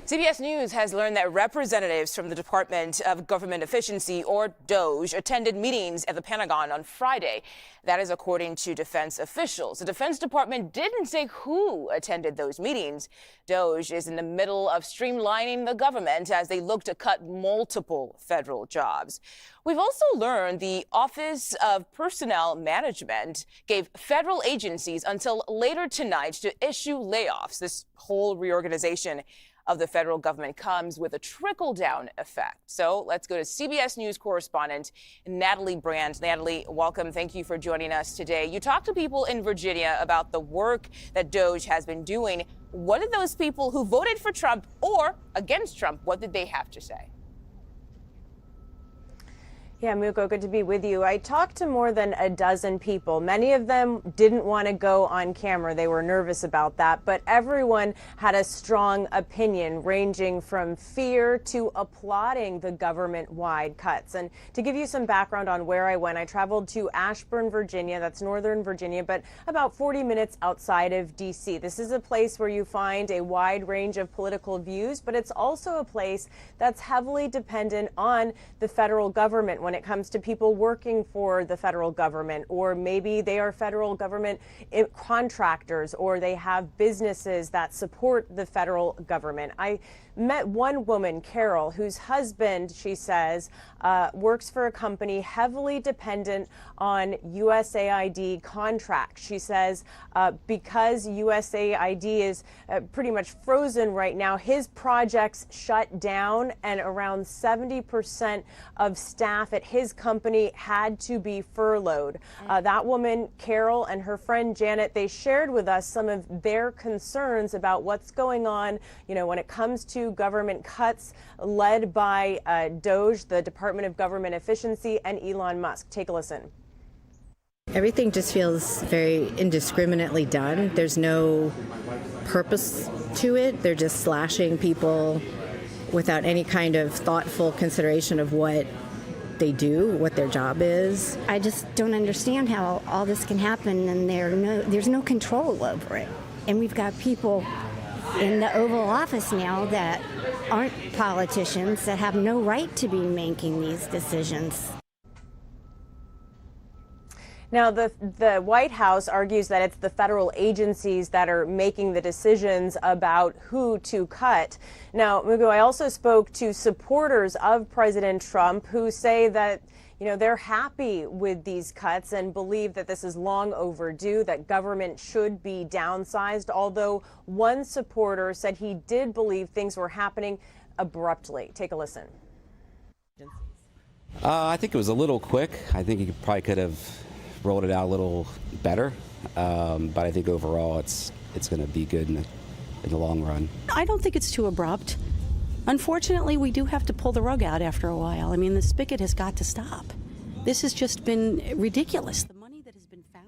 CBS News has learned that representatives from the Department of Government Efficiency, or DOGE, attended meetings at the Pentagon on Friday. That is according to defense officials. The Defense Department didn't say who attended those meetings. DOGE is in the middle of streamlining the government as they look to cut multiple federal jobs. We've also learned the Office of Personnel Management gave federal agencies until later tonight to issue layoffs. This whole reorganization of the federal government comes with a trickle-down effect. So let's go to CBS News correspondent Natalie Brand. Natalie, welcome. Thank you for joining us today. You talked to people in Virginia about the work that DOGE has been doing. What did those people who voted for Trump or against Trump, what did they have to say? Yeah, Muko, good to be with you. I talked to more than a dozen people. Many of them didn't want to go on camera. They were nervous about that. But everyone had a strong opinion, ranging from fear to applauding the government-wide cuts. And to give you some background on where I went, I traveled to Ashburn, Virginia. That's Northern Virginia, but about 40 minutes outside of D.C. This is a place where you find a wide range of political views, but it's also a place that's heavily dependent on the federal government when it comes to people working for the federal government, or maybe they are federal government contractors, or they have businesses that support the federal government. I met one woman, Carol, whose husband, she says, works for a company heavily dependent on USAID contracts. She says because USAID is pretty much frozen right now, his projects shut down, and around 70% of staff at his company had to be furloughed. That woman, Carol, and her friend Janet, they shared with us some of their concerns about what's going on, when it comes to government cuts led by DOGE, the Department of Government Efficiency, and Elon Musk. Take a listen. Everything just feels very indiscriminately done. There's no purpose to it. They're just slashing people without any kind of thoughtful consideration of what they do, what their job is. I just don't understand how all this can happen and there's no control over it. And we've got people in the Oval Office now that aren't politicians, that have no right to be making these decisions. Now, the White House argues that it's the federal agencies that are making the decisions about who to cut. Now, Mugo, I also spoke to supporters of President Trump who say that they're happy with these cuts and believe that this is long overdue, that government should be downsized, although one supporter said he did believe things were happening abruptly. Take a listen. I think it was a little quick. I think he probably could have rolled it out a little better, but I think overall it's going to be good in the long run. I don't think it's too abrupt. Unfortunately, we do have to pull the rug out after a while. I mean, the spigot has got to stop. This has just been ridiculous. The money that has been found.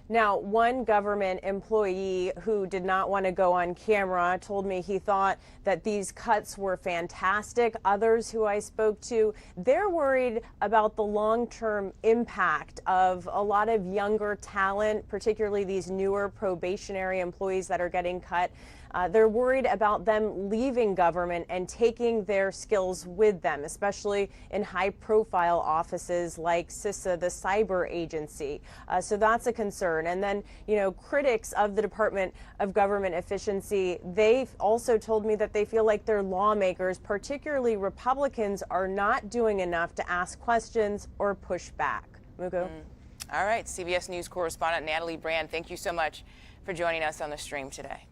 Now, one government employee who did not want to go on camera told me he thought that these cuts were fantastic. Others who I spoke to, they're worried about the long-term impact of a lot of younger talent, particularly these newer probationary employees that are getting cut. They're worried about them leaving government and taking their skills with them, especially in high-profile offices like CISA, the cyber agency. So that's a concern. And then, critics of the Department of Government Efficiency, they've also told me that they feel like their lawmakers, particularly Republicans, are not doing enough to ask questions or push back. Mugo? All right, CBS News correspondent Natalie Brand, thank you so much for joining us on the stream today.